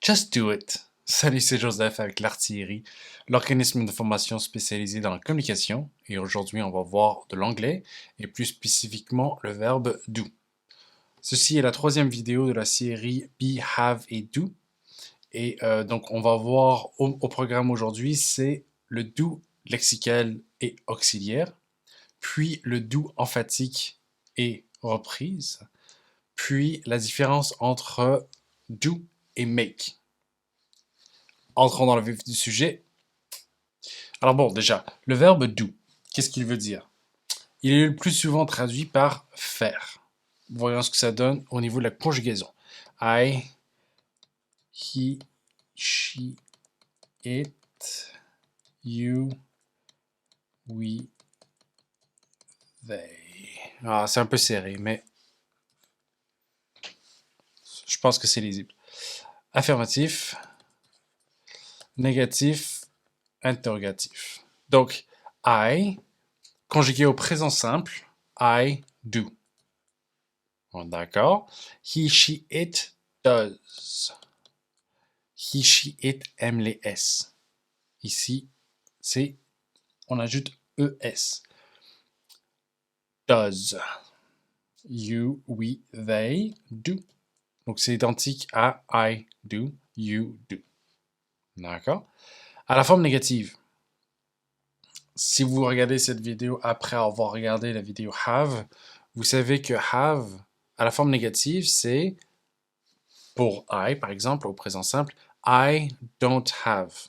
Just do it! Salut, c'est Joseph avec l'Artillerie, l'organisme de formation spécialisé dans la communication, et aujourd'hui on va voir de l'anglais, et plus spécifiquement le verbe do. Ceci est la troisième vidéo de la série Be, Have et Do, et donc on va voir au programme aujourd'hui, c'est le do lexical et auxiliaire, puis le do emphatique et reprise, puis la différence entre do et make. Entrons dans le vif du sujet. Alors bon, déjà, le verbe do, qu'est-ce qu'il veut dire? Il est le plus souvent traduit par faire. Voyons ce que ça donne au niveau de la conjugaison. I, he, she, it, you, we, they. Ah, c'est un peu serré, mais je pense que c'est lisible. Affirmatif, négatif, interrogatif. Donc, I, conjugué au présent simple, I do. D'accord. He, she, it does. He, she, it aime les S. Ici, c'est, on ajoute ES. Does. You, we, they, do. Donc, c'est identique à I do, you do. D'accord. À la forme négative. Si vous regardez cette vidéo après avoir regardé la vidéo have, vous savez que have, à la forme négative, c'est pour I, par exemple, au présent simple, I don't have.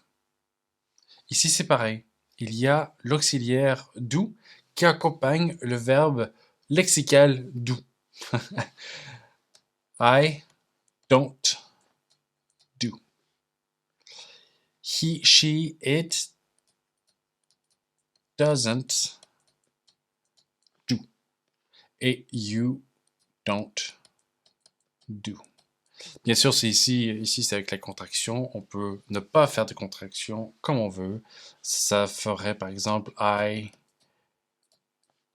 Ici, c'est pareil. Il y a l'auxiliaire do qui accompagne le verbe lexical do. I don't do. He, she, it doesn't do. Et you don't do. Bien sûr, c'est ici c'est avec la contraction. On peut ne pas faire de contraction comme on veut. Ça ferait par exemple I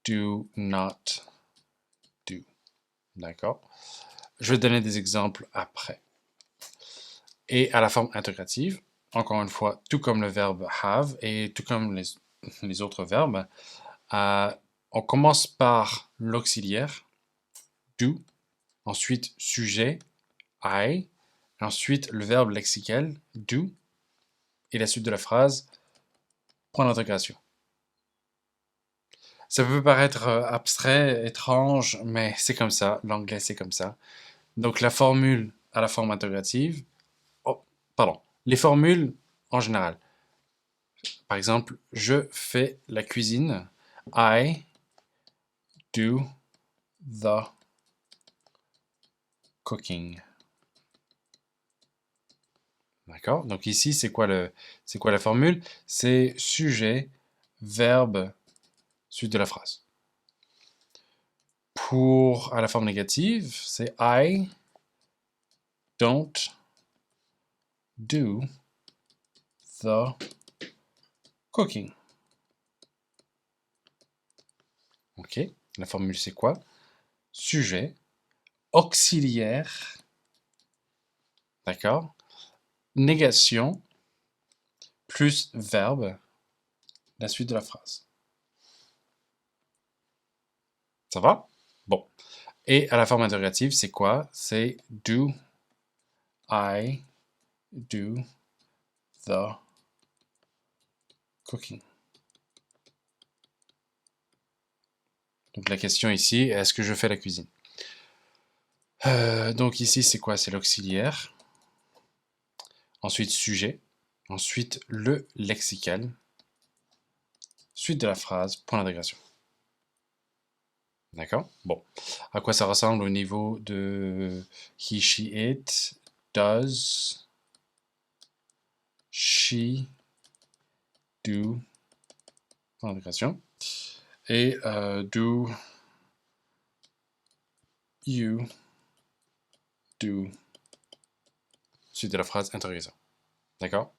do not do. D'accord? Je vais donner des exemples après. Et à la forme intégrative, encore une fois, tout comme le verbe have et tout comme les autres verbes, on commence par l'auxiliaire, do, ensuite sujet, I, ensuite le verbe lexical, do, et la suite de la phrase, point d'intégration. Ça peut paraître abstrait, étrange, mais c'est comme ça, l'anglais c'est comme ça. Donc la formule à la forme intégrative, les formules en général. Par exemple, je fais la cuisine. I do the cooking. D'accord? Donc ici, c'est quoi la formule? C'est sujet, verbe, suite de la phrase. Pour à la forme négative, c'est I don't do the cooking. Ok? La formule, c'est quoi? Sujet, auxiliaire, d'accord? Négation, plus verbe, la suite de la phrase. Ça va? Bon. Et à la forme interrogative, c'est quoi? C'est do I do the cooking? Donc la question ici, est-ce que je fais la cuisine? Donc ici, c'est quoi? C'est l'auxiliaire. Ensuite, sujet. Ensuite, le lexical. Suite de la phrase, point d'intégration. D'accord? Bon. À quoi ça ressemble au niveau de he, she, it, does, she, do, point d'intégration. Et do, you, do, suite de la phrase, interrogation. D'accord?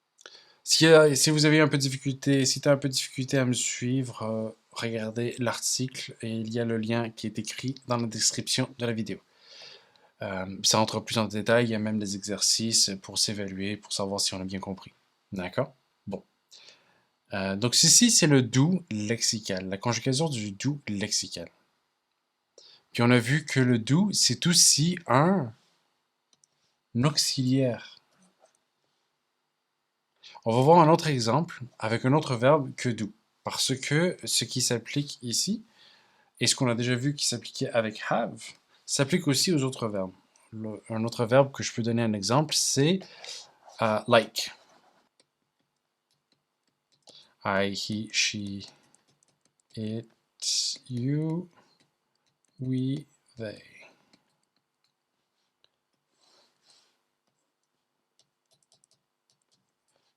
Si vous avez un peu de difficulté, si tu as un peu de difficulté à me suivre, regardez l'article et il y a le lien qui est écrit dans la description de la vidéo. Ça entre plus en détail, il y a même des exercices pour s'évaluer, pour savoir si on a bien compris. D'accord? Bon. Donc ceci, c'est le do lexical, la conjugaison du do lexical. Puis on a vu que le do, c'est aussi un auxiliaire. On va voir un autre exemple avec un autre verbe que do. Parce que ce qui s'applique ici, et ce qu'on a déjà vu qui s'appliquait avec have, s'applique aussi aux autres verbes. Un autre verbe que je peux donner un exemple, c'est like. I, he, she, it, you, we, they.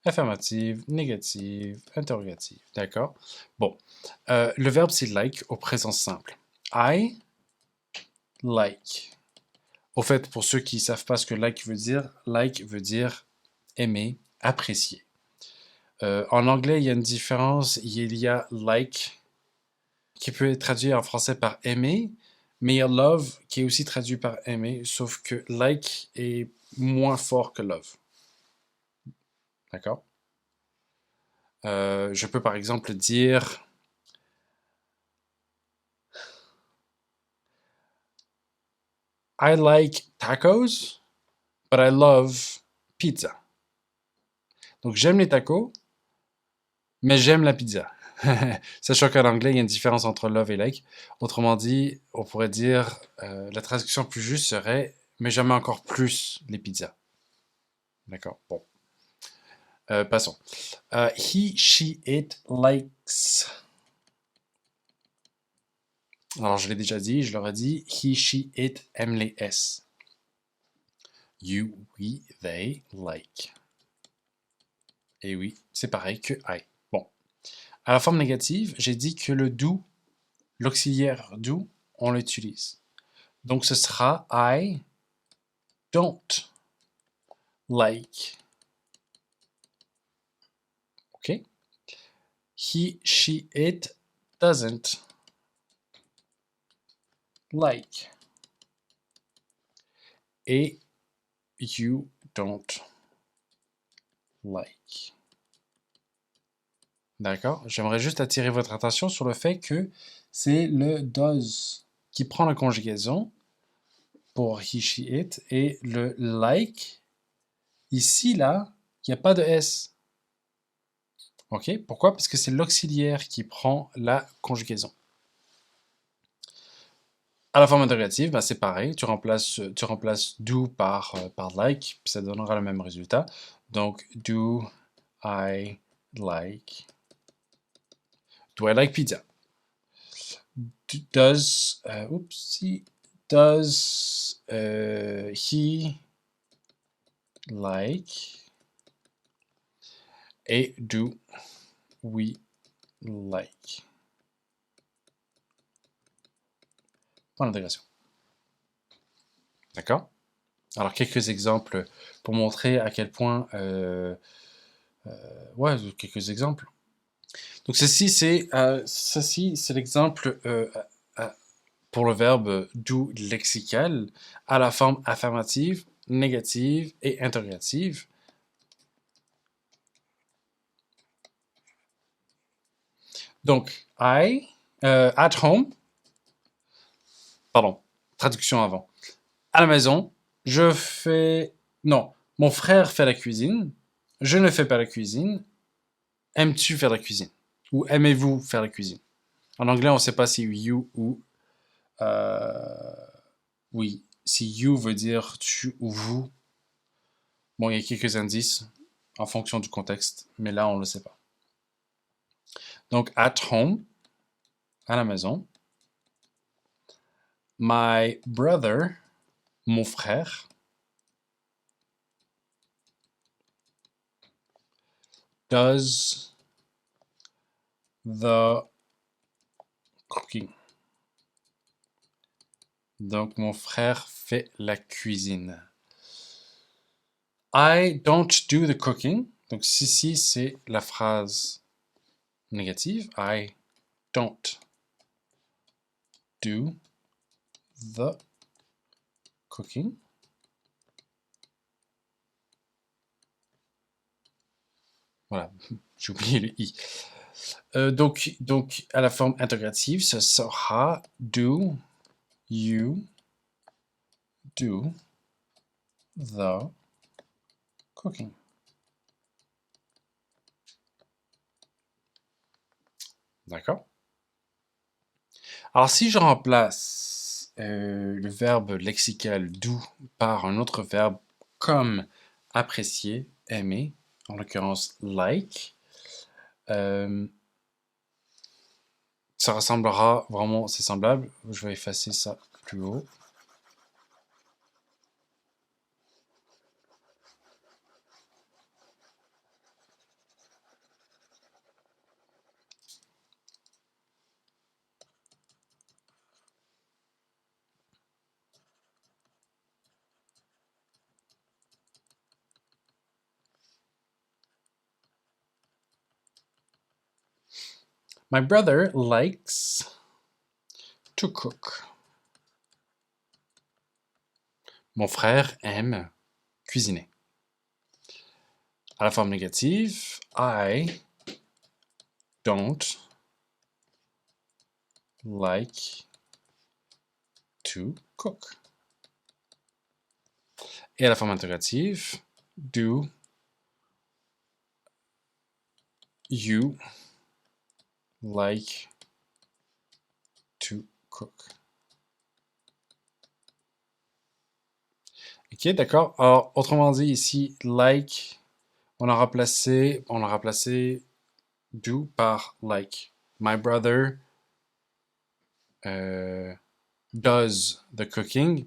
Affirmative, négative, interrogative. D'accord? Bon. Le verbe, c'est like au présent simple. I like. Au fait, pour ceux qui ne savent pas ce que like veut dire aimer, apprécier. En anglais, il y a une différence. Il y a like, qui peut être traduit en français par aimer, mais il y a love, qui est aussi traduit par aimer, sauf que like est moins fort que love. D'accord? Je peux par exemple dire I like tacos, but I love pizza. Donc j'aime les tacos, mais j'aime la pizza. Sachant qu'en anglais, il y a une différence entre love et like. Autrement dit, on pourrait dire, la traduction plus juste serait mais j'aime encore plus les pizzas. D'accord? Bon. Passons. He, she, it likes. Alors, je l'ai déjà dit, je leur ai dit, he, she, it aime les S. You, we, they like. Et oui, c'est pareil que I. Bon. À la forme négative, j'ai dit que le do, l'auxiliaire do, on l'utilise. Donc, ce sera I don't like. OK? He, she, it doesn't like. Et you don't like. D'accord? J'aimerais juste attirer votre attention sur le fait que c'est le does qui prend la conjugaison pour he, she, it et le like, ici, là, il n'y a pas de S. OK? Pourquoi? Parce que c'est l'auxiliaire qui prend la conjugaison. À la forme interrogative, ben c'est pareil, tu remplaces do par like, puis ça donnera le même résultat. Donc, do I like pizza? Does he like? Et do we like? Point d'intégration. D'accord? Alors, quelques exemples pour montrer à quel point... ouais, quelques exemples. Donc, ceci, c'est l'exemple pour le verbe do lexical à la forme affirmative, négative et interrogative. Donc, at home, pardon, traduction avant. À la maison, je fais... Non, mon frère fait la cuisine, je ne fais pas la cuisine. Aimes-tu faire la cuisine? Ou aimez-vous faire la cuisine? En anglais, on ne sait pas si you ou... oui, si you veut dire tu ou vous. Bon, il y a quelques indices en fonction du contexte, mais là, on ne le sait pas. Donc, at home, à la maison. My brother, mon frère. Does the cooking. Donc, mon frère fait la cuisine. I don't do the cooking. Donc, ici, c'est la phrase négative. I don't do the cooking. Voilà, j'ai oublié le i. Donc, à la forme interrogative, ce sera do you do the cooking? D'accord? Alors, si je remplace le verbe lexical do par un autre verbe comme apprécier, aimer, en l'occurrence like, ça ressemblera vraiment, c'est semblable. Je vais effacer ça plus haut. My brother likes to cook. Mon frère aime cuisiner. À la forme négative, I don't like to cook. Et à la forme interrogative, do you like to cook? Ok, d'accord. Alors, autrement dit, ici, like, on a remplacé do par like. My brother does the cooking.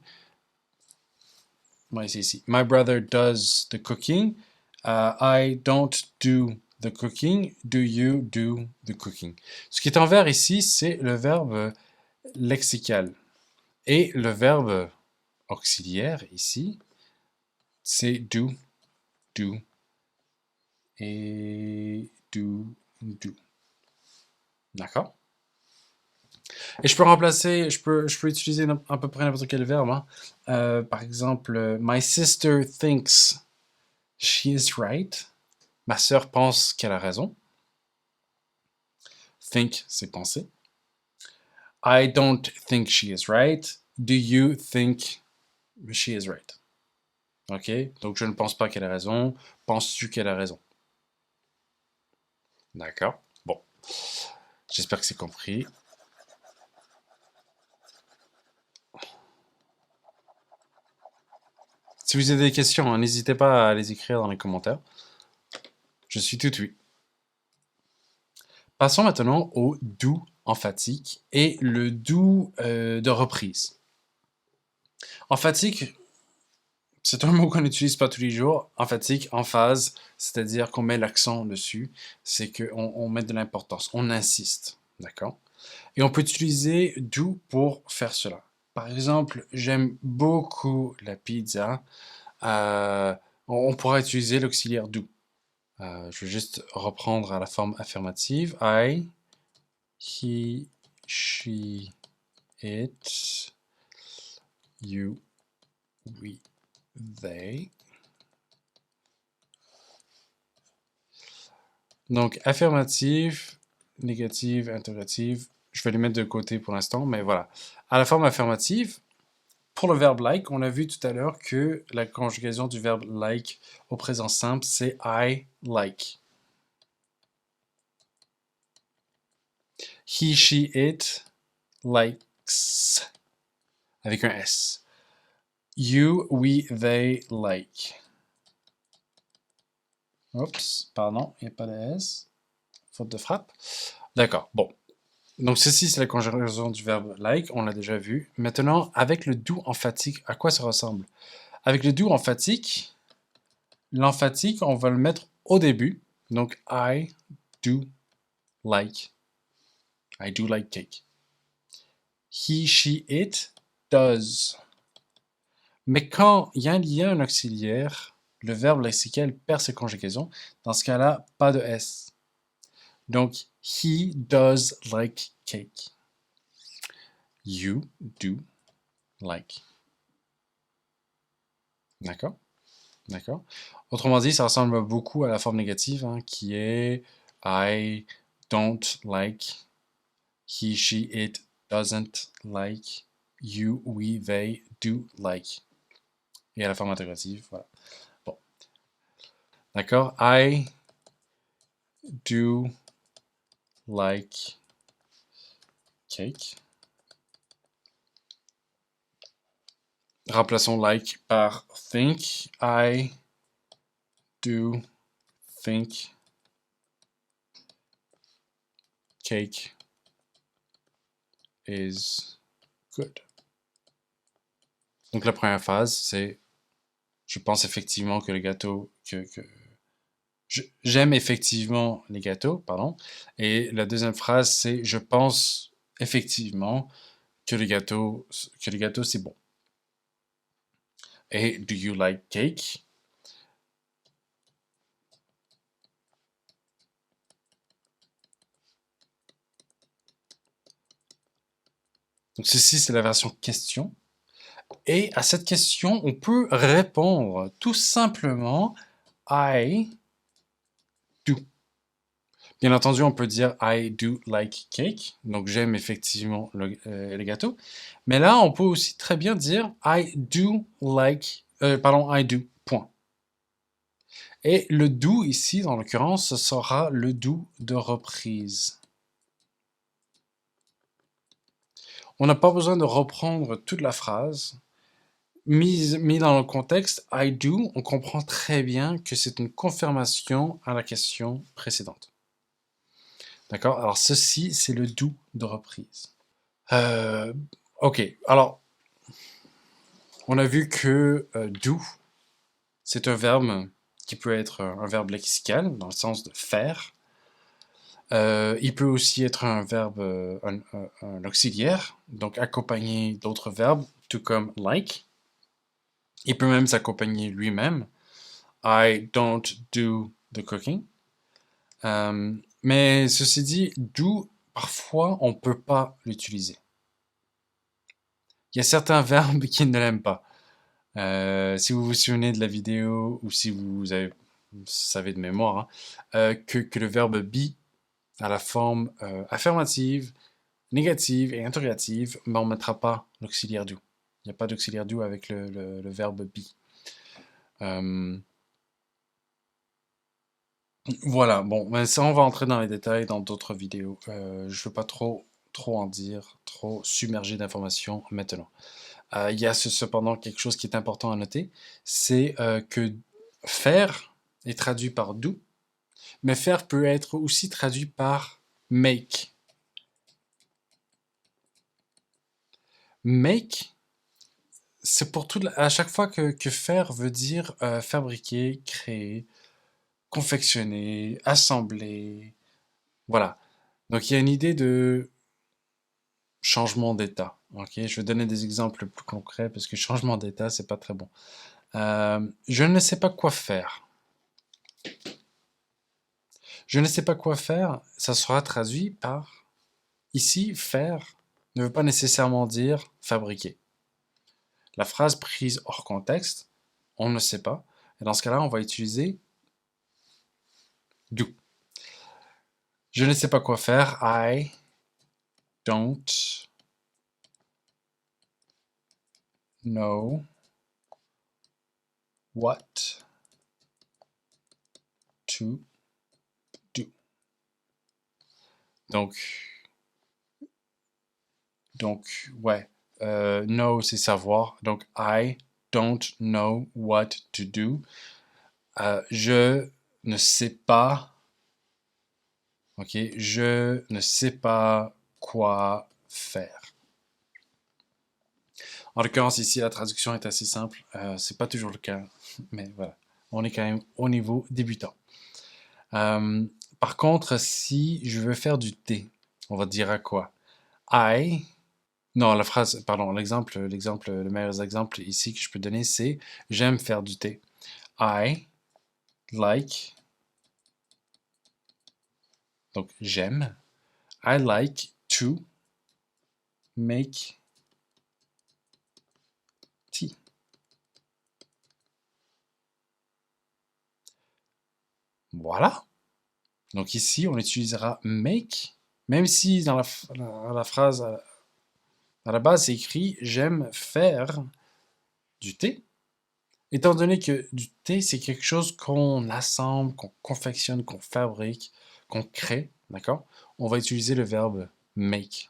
Moi, c'est ici. My brother does the cooking. I don't do the cooking. Do you do the cooking? Ce qui est en vert ici, c'est le verbe lexical. Et le verbe auxiliaire ici, c'est do, do et do, do. D'accord? Et je peux remplacer, je peux utiliser à peu près n'importe quel verbe, hein. Par exemple, my sister thinks she is right. Ma sœur pense qu'elle a raison. Think, c'est penser. I don't think she is right. Do you think she is right? Ok, donc je ne pense pas qu'elle a raison. Penses-tu qu'elle a raison? D'accord. Bon, j'espère que c'est compris. Si vous avez des questions, hein, n'hésitez pas à les écrire dans les commentaires. Je suis tout oui. Passons maintenant au do emphatique et le do de reprise. Emphatique, c'est un mot qu'on n'utilise pas tous les jours. Emphatique, emphase, c'est-à-dire qu'on met l'accent dessus. C'est qu'on met de l'importance, on insiste. D'accord? Et on peut utiliser do pour faire cela. Par exemple, j'aime beaucoup la pizza. On pourra utiliser l'auxiliaire do. Je vais juste reprendre à la forme affirmative. I, he, she, it, you, we, they. Donc, affirmative, négative, interrogative. Je vais les mettre de côté pour l'instant, mais voilà. À la forme affirmative, pour le verbe like, on a vu tout à l'heure que la conjugaison du verbe like au présent simple, c'est I like. He, she, it likes. Avec un S. You, we, they like. Oups, pardon, il n'y a pas de S. Faute de frappe. D'accord, bon. Donc ceci, c'est la conjugaison du verbe like, on l'a déjà vu. Maintenant, avec le do emphatique, à quoi ça ressemble? Avec le do emphatique, l'emphatique, on va le mettre au début. Donc, I do like. I do like cake. He, she, it does. Mais quand il y a un lien, un auxiliaire, le verbe lexical perd ses conjugaisons. Dans ce cas-là, pas de S. Donc, he does like cake. You do like. D'accord? D'accord? Autrement dit, ça ressemble beaucoup à la forme négative, hein, qui est I don't like, he, she, it doesn't like, you, we, they do like. Et à la forme interrogative, voilà. Bon. D'accord? I do like cake. Remplaçons like par think. I do think cake is good. Donc la première phrase, c'est je pense effectivement que le gâteau que j'aime effectivement les gâteaux, pardon. Et la deuxième phrase, c'est je pense effectivement que les gâteaux c'est bon. Et do you like cake? Donc ceci c'est la version question. Et à cette question, on peut répondre tout simplement I do. Bien entendu, on peut dire I do like cake. Donc j'aime effectivement les gâteaux. Mais là, on peut aussi très bien dire I do like, I do, point. Et le do ici, dans l'occurrence, ce sera le do de reprise. On n'a pas besoin de reprendre toute la phrase. Mis dans le contexte I do, on comprend très bien que c'est une confirmation à la question précédente. D'accord? Alors ceci, c'est le do de reprise. Ok, alors on a vu que do, c'est un verbe qui peut être un verbe lexical, dans le sens de faire. Il peut aussi être un verbe, un auxiliaire, donc accompagner d'autres verbes, tout comme like. Il peut même s'accompagner lui-même. I don't do the cooking. Mais ceci dit, do, parfois, on ne peut pas l'utiliser. Il y a certains verbes qui ne l'aiment pas. Si vous vous souvenez de la vidéo, ou si vous savez de mémoire, hein, que le verbe be a la forme affirmative, négative et interrogative, mais on ne mettra pas l'auxiliaire do. Il n'y a pas d'auxiliaire do avec le verbe be. Voilà, bon, mais ça, on va entrer dans les détails dans d'autres vidéos. Je ne veux pas trop en dire, trop submerger d'informations maintenant. Il y a cependant quelque chose qui est important à noter, c'est que faire est traduit par do, mais faire peut être aussi traduit par make. Make, c'est pour tout, à chaque fois que faire veut dire fabriquer, créer, confectionner, assembler, voilà. Donc il y a une idée de changement d'état. Ok, je vais donner des exemples plus concrets parce que changement d'état, c'est pas très bon. Je ne sais pas quoi faire. Je ne sais pas quoi faire, ça sera traduit par ici, faire ne veut pas nécessairement dire fabriquer. La phrase prise hors contexte, on ne sait pas. Et dans ce cas-là, on va utiliser do. Je ne sais pas quoi faire. I don't know what to do. Donc, ouais. Know, c'est savoir. Donc, I don't know what to do. Je ne sais pas. Ok, je ne sais pas quoi faire. En l'occurrence, ici, la traduction est assez simple. C'est pas toujours le cas, mais voilà. On est quand même au niveau débutant. Par contre, si je veux faire du thé, on va dire à quoi? I. Non, la phrase, pardon, le meilleur exemple ici que je peux donner, c'est j'aime faire du thé. I like. Donc j'aime. I like to make tea. Voilà. Donc ici, on utilisera make, même si dans la phrase, à la base, c'est écrit j'aime faire du thé. Étant donné que du thé, c'est quelque chose qu'on assemble, qu'on confectionne, qu'on fabrique, qu'on crée, d'accord? On va utiliser le verbe make,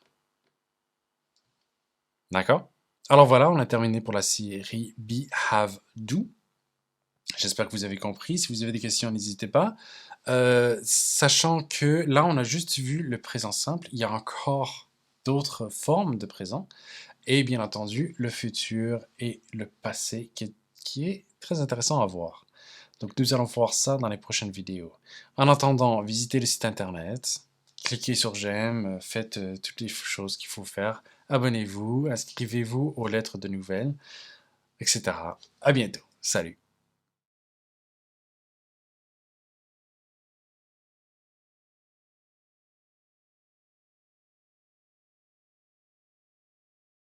d'accord? Alors voilà, on a terminé pour la série Be, Have, Do. J'espère que vous avez compris. Si vous avez des questions, n'hésitez pas. Sachant que là, on a juste vu le présent simple. Il y a encore d'autres formes de présent. Et bien entendu, le futur et le passé qui est très intéressant à voir. Donc nous allons voir ça dans les prochaines vidéos. En attendant, visitez le site internet, cliquez sur j'aime, faites toutes les choses qu'il faut faire. Abonnez-vous, inscrivez-vous aux lettres de nouvelles, etc. À bientôt. Salut.